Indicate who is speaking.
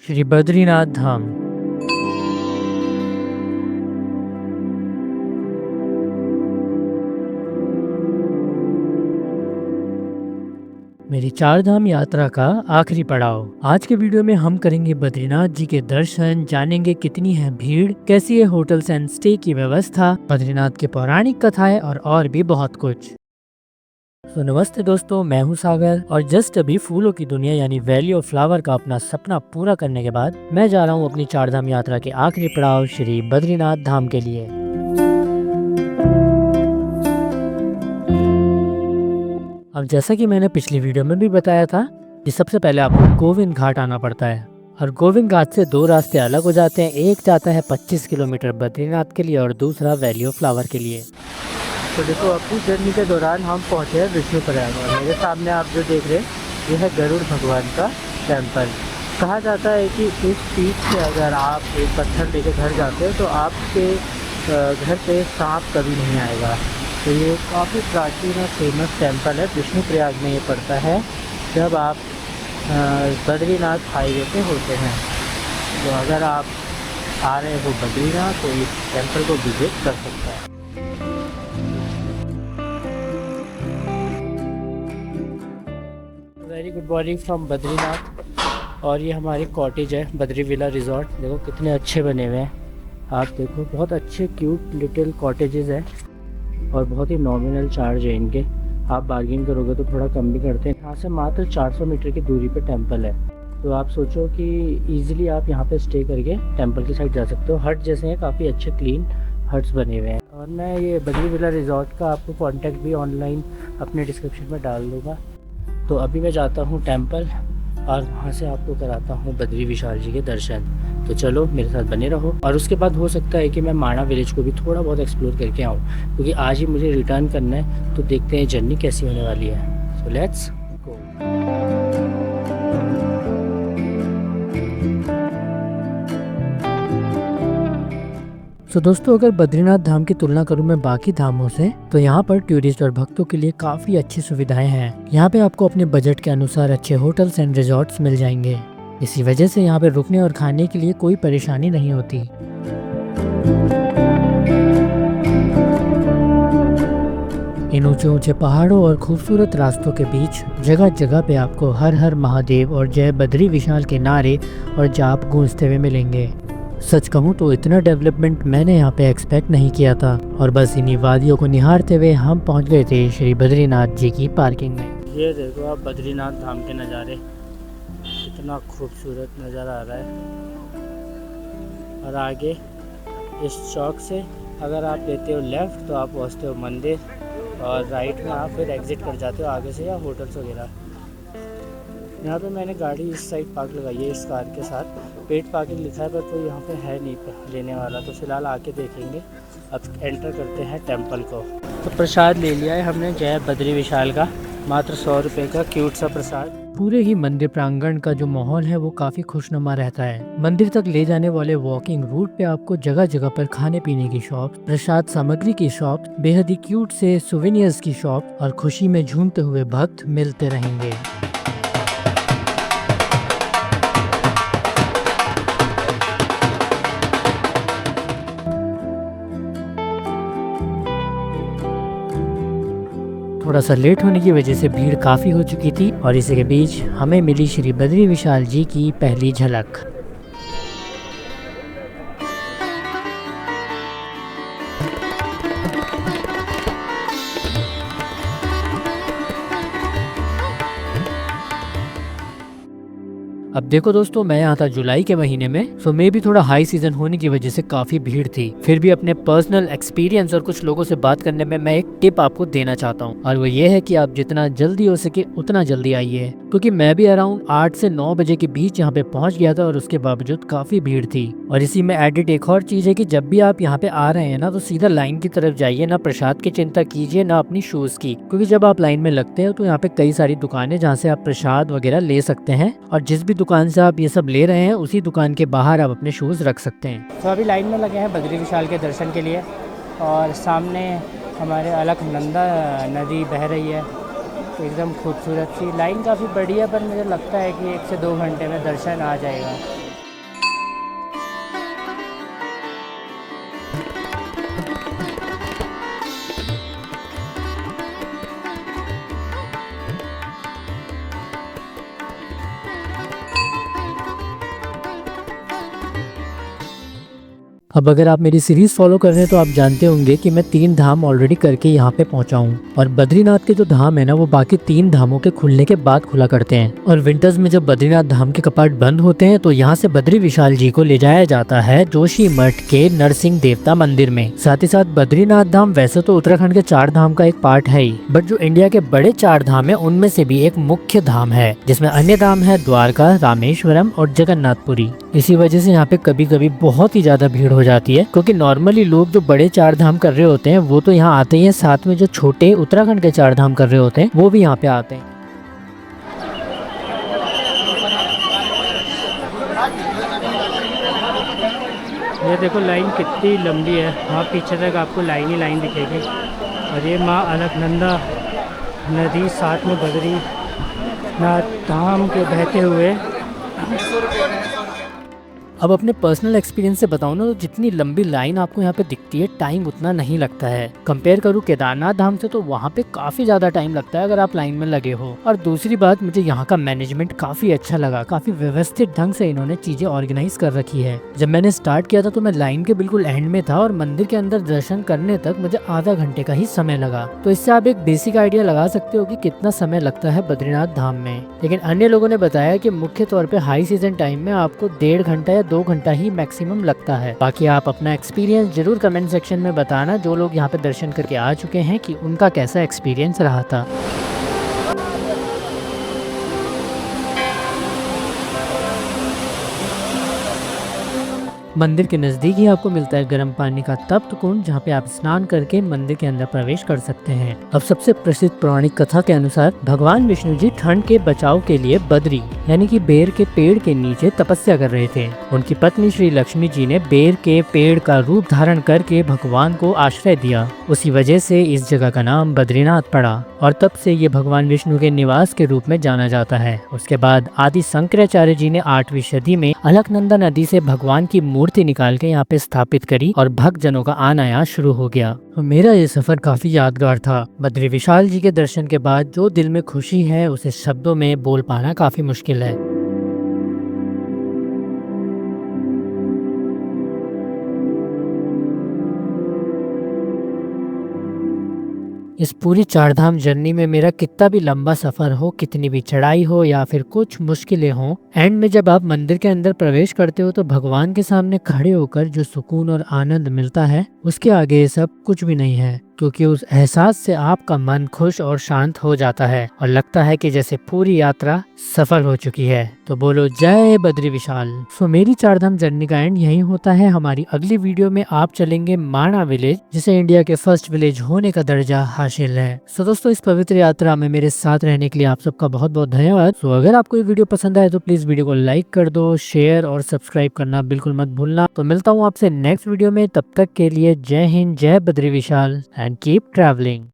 Speaker 1: श्री बद्रीनाथ धाम। मेरी चार धाम यात्रा का आखिरी पड़ाव। आज के वीडियो में हम करेंगे बद्रीनाथ जी के दर्शन, जानेंगे कितनी है भीड़, कैसी है होटल्स एंड स्टे की व्यवस्था, बद्रीनाथ के पौराणिक कथाएं और भी बहुत कुछ। तो नमस्ते दोस्तों, मैं हूं सागर और जस्ट अभी फूलों की दुनिया यानी वैली ऑफ फ्लावर का अपना सपना पूरा करने के बाद मैं जा रहा हूं अपनी चार धाम यात्रा के आखिरी पड़ाव श्री बद्रीनाथ धाम के लिए। अब जैसा कि मैंने पिछली वीडियो में भी बताया था कि सबसे पहले आपको गोविंद घाट आना पड़ता है और गोविंद घाट से दो रास्ते अलग हो जाते हैं। एक जाता है 25 किलोमीटर बद्रीनाथ के लिए और दूसरा वैली ऑफ फ्लावर के लिए। तो देखो, अपनी जर्नी के दौरान हम पहुंचे हैं विष्णु प्रयाग और मेरे सामने आप जो देख रहे हैं ये है गरुड़ भगवान का टेम्पल। कहा जाता है कि इस पीठ से अगर आप एक पत्थर लेके घर जाते हो तो आपके घर पे सांप कभी नहीं आएगा। तो ये काफ़ी प्राचीन और फेमस टेम्पल है, विष्णु प्रयाग में ये पड़ता है जब आप बद्रीनाथ हाईवे पे होते हैं। तो अगर आप आ रहे हो बद्रीनाथ तो इस टेम्पल को विजिट कर सकते हैं। Very good morning from Badrinath. और ये हमारी कॉटेज है बद्री विला रिजॉर्ट। देखो कितने अच्छे बने हुए हैं, आप देखो बहुत अच्छे क्यूट लिटिल कॉटेजेस हैं और बहुत ही नॉमिनल चार्ज है इनके। आप बार्गेन करोगे तो थोड़ा कम भी करते हैं। यहाँ से मात्र 400 मीटर की दूरी पे टेंपल है, तो आप सोचो कि इजीली आप यहाँ पे स्टे करके टेंपल की साइड जा सकते हो। हट जैसे हैं, काफ़ी अच्छे क्लीन हट्स बने हुए हैं। और मैं ये बद्री विला रिजॉर्ट का आपको कॉन्टैक्ट भी ऑनलाइन अपने डिस्क्रिप्शन में डाल दूँगा। तो अभी मैं जाता हूँ टेंपल और वहाँ से आपको कराता हूँ बद्री विशाल जी के दर्शन। तो चलो मेरे साथ बने रहो। और उसके बाद हो सकता है कि मैं माणा विलेज को भी थोड़ा बहुत एक्सप्लोर करके आऊँ, क्योंकि आज ही मुझे रिटर्न करना है। तो देखते हैं जर्नी कैसी होने वाली है। So let's go. तो दोस्तों, अगर बद्रीनाथ धाम की तुलना करूं मैं बाकी धामों से, तो यहाँ पर टूरिस्ट और भक्तों के लिए काफ़ी अच्छी सुविधाएं हैं। यहाँ पे आपको अपने बजट के अनुसार अच्छे होटल्स एंड रिजॉर्ट्स मिल जाएंगे। इसी वजह से यहाँ पे रुकने और खाने के लिए कोई परेशानी नहीं होती। इन ऊंचे ऊंचे पहाड़ों और खूबसूरत रास्तों के बीच जगह जगह पे आपको हर हर महादेव और जय बद्री विशाल के नारे और जाप गूंजते हुए मिलेंगे। सच कहूँ तो इतना डेवलपमेंट मैंने यहाँ पे एक्सपेक्ट नहीं किया था। और बस इन्हीं वादियों को निहारते हुए हम पहुँच गए थे श्री बद्रीनाथ जी की पार्किंग में। ये देखो आप बद्रीनाथ धाम के नज़ारे, कितना खूबसूरत नज़ारा आ रहा है। और आगे इस चौक से अगर आप लेते हो लेफ़्ट तो आप पहुँचते हो मंदिर, और राइट में आप फिर एग्ज़िट कर जाते हो आगे से या होटल्स वगैरह। यहाँ पे मैंने गाड़ी इस साइड पार्क लगाई है, इस कार के साथ पेड पार्किंग लिखा है, पर कोई यहाँ पे है नहीं लेने वाला। तो फिलहाल आके देखेंगे। अब एंटर करते हैं टेंपल को। तो प्रसाद ले लिया है हमने जय बद्री विशाल का, मात्र 100 रुपये का क्यूट सा प्रसाद। पूरे ही मंदिर प्रांगण का जो माहौल है वो काफी खुशनुमा रहता है। मंदिर तक ले जाने वाले वॉकिंग रूट पे आपको जगह जगह पर खाने पीने की शॉप, प्रसाद सामग्री की शॉप, बेहद ही क्यूट से सुवेनियर्स की शॉप और खुशी में झूमते हुए भक्त मिलते रहेंगे। थोड़ा सा लेट होने की वजह से भीड़ काफ़ी हो चुकी थी और इसी के बीच हमें मिली श्री बद्री विशाल जी की पहली झलक। अब देखो दोस्तों, मैं यहाँ था जुलाई के महीने में, सो मे भी थोड़ा हाई सीजन होने की वजह से काफी भीड़ थी। फिर भी अपने पर्सनल एक्सपीरियंस और कुछ लोगों से बात करने में मैं एक टिप आपको देना चाहता हूँ, और वो ये है कि आप जितना जल्दी हो सके उतना जल्दी आइए। क्योंकि मैं भी अराउंड 8 से 9 बजे के बीच यहाँ पे पहुँच गया था और उसके बावजूद काफी भीड़ थी। और इसी में एडिट एक और चीज है कि जब भी आप यहाँ पे आ रहे हैं ना, तो सीधा लाइन की तरफ जाइए, ना प्रसाद की चिंता कीजिए ना अपनी शूज की। क्योंकि जब आप लाइन में लगते हैं तो यहाँ पे कई सारी दुकानें जहाँ से आप प्रसाद वगैरह ले सकते हैं, और जिस भी दुकान से आप ये सब ले रहे हैं उसी दुकान के बाहर आप अपने शूज़ रख सकते हैं। तो अभी लाइन में लगे हैं बद्री विशाल के दर्शन के लिए, और सामने हमारे अलकनंदा नदी बह रही है, तो एकदम खूबसूरत सी। लाइन काफ़ी बड़ी है, पर मुझे लगता है कि 1 से 2 घंटे में दर्शन आ जाएगा। अब अगर आप मेरी सीरीज फॉलो कर रहे हैं तो आप जानते होंगे कि मैं 3 धाम ऑलरेडी करके यहाँ पे पहुंचा हूँ। और बद्रीनाथ के जो धाम है ना, वो बाकी 3 धामों के खुलने के बाद खुला करते हैं। और विंटर्स में जब बद्रीनाथ धाम के कपाट बंद होते हैं तो यहाँ से बद्री विशाल जी को ले जाया जाता है जोशी मठ के नरसिंह देवता मंदिर में। साथ ही साथ बद्रीनाथ धाम वैसे तो उत्तराखंड के 4 धाम का एक पार्ट है ही, बट जो इंडिया के बड़े 4 धाम है उनमें से भी एक मुख्य धाम है, जिसमें अन्य धाम है द्वारका, रामेश्वरम और जगन्नाथपुरी। इसी वजह से यहाँ पे कभी कभी बहुत ही ज्यादा भीड़ हो जाती है, क्योंकि नॉर्मली लोग जो बड़े 4 धाम कर रहे होते हैं वो तो यहाँ आते ही हैं, साथ में जो छोटे उत्तराखंड के 4 धाम कर रहे होते हैं वो भी यहाँ पे आते हैं। ये देखो लाइन कितनी लंबी है, वहाँ पीछे तक आपको लाइन ही लाइन दिखेगी। और ये माँ अलकनंदा नदी साथ में बद्रीनाथ धाम के बहते हुए। अब अपने पर्सनल एक्सपीरियंस से बताऊं ना, तो जितनी लंबी लाइन आपको यहाँ पे दिखती है टाइम उतना नहीं लगता है। कंपेयर करूँ केदारनाथ धाम से तो वहाँ पे काफी ज्यादा टाइम लगता है अगर आप लाइन में लगे हो। और दूसरी बात, मुझे यहाँ का मैनेजमेंट काफी अच्छा लगा, काफी व्यवस्थित ढंग से इन्होंने चीजें ऑर्गेनाइज कर रखी है। जब मैंने स्टार्ट किया था तो मैं लाइन के बिल्कुल एंड में था और मंदिर के अंदर दर्शन करने तक मुझे आधा घंटे का ही समय लगा। तो इससे आप एक बेसिक आइडिया लगा सकते हो कि कितना समय लगता है बद्रीनाथ धाम में। लेकिन अन्य लोगों ने बताया कि मुख्य तौर पे हाई सीजन टाइम में आपको 1.5 घंटा या 2 घंटा ही मैक्सिमम लगता है। बाकी आप अपना एक्सपीरियंस जरूर कमेंट सेक्शन में बताना, जो लोग यहाँ पे दर्शन करके आ चुके हैं, कि उनका कैसा एक्सपीरियंस रहा था। मंदिर के नजदीक ही आपको मिलता है गर्म पानी का तप्त कुंड, जहाँ पे आप स्नान करके मंदिर के अंदर प्रवेश कर सकते हैं। अब सबसे प्रसिद्ध पौराणिक कथा के अनुसार भगवान विष्णु जी ठंड के बचाव के लिए बद्री यानी कि बेर के पेड़ के नीचे तपस्या कर रहे थे। उनकी पत्नी श्री लक्ष्मी जी ने बेर के पेड़ का रूप धारण करके भगवान को आश्रय दिया। उसी वजह से इस जगह का नाम बद्रीनाथ पड़ा और तब से ये भगवान विष्णु के निवास के रूप में जाना जाता है। उसके बाद आदि शंकराचार्य जी ने 8वीं सदी में अलकनंदा नदी से भगवान की मूर्ति निकाल के यहाँ पे स्थापित करी और भक्त जनों का आना यहाँ शुरू हो गया। मेरा ये सफर काफी यादगार था। बद्री विशाल जी के दर्शन के बाद जो दिल में खुशी है उसे शब्दों में बोल पाना काफी मुश्किल है। इस पूरी 4 धाम जर्नी में मेरा कितना भी लंबा सफर हो, कितनी भी चढ़ाई हो या फिर कुछ मुश्किलें हो, एंड में जब आप मंदिर के अंदर प्रवेश करते हो तो भगवान के सामने खड़े होकर जो सुकून और आनंद मिलता है उसके आगे ये सब कुछ भी नहीं है। क्योंकि उस एहसास से आपका मन खुश और शांत हो जाता है और लगता है कि जैसे पूरी यात्रा सफल हो चुकी है। तो बोलो जय बद्री विशाल। सो मेरी 4 धाम जर्नी का एंड यही होता है। हमारी अगली वीडियो में आप चलेंगे माणा विलेज, जिसे इंडिया के फर्स्ट विलेज होने का दर्जा हासिल है। सो दोस्तों, इस पवित्र यात्रा में मेरे साथ रहने के लिए आप सबका बहुत बहुत धन्यवाद। सो अगर आपको ये वीडियो पसंद आए तो प्लीज वीडियो को लाइक कर दो, शेयर और सब्सक्राइब करना बिल्कुल मत भूलना। तो मिलता हूँ आपसे नेक्स्ट वीडियो में, तब तक के लिए जय हिंद, जय Badri Vishal and keep travelling.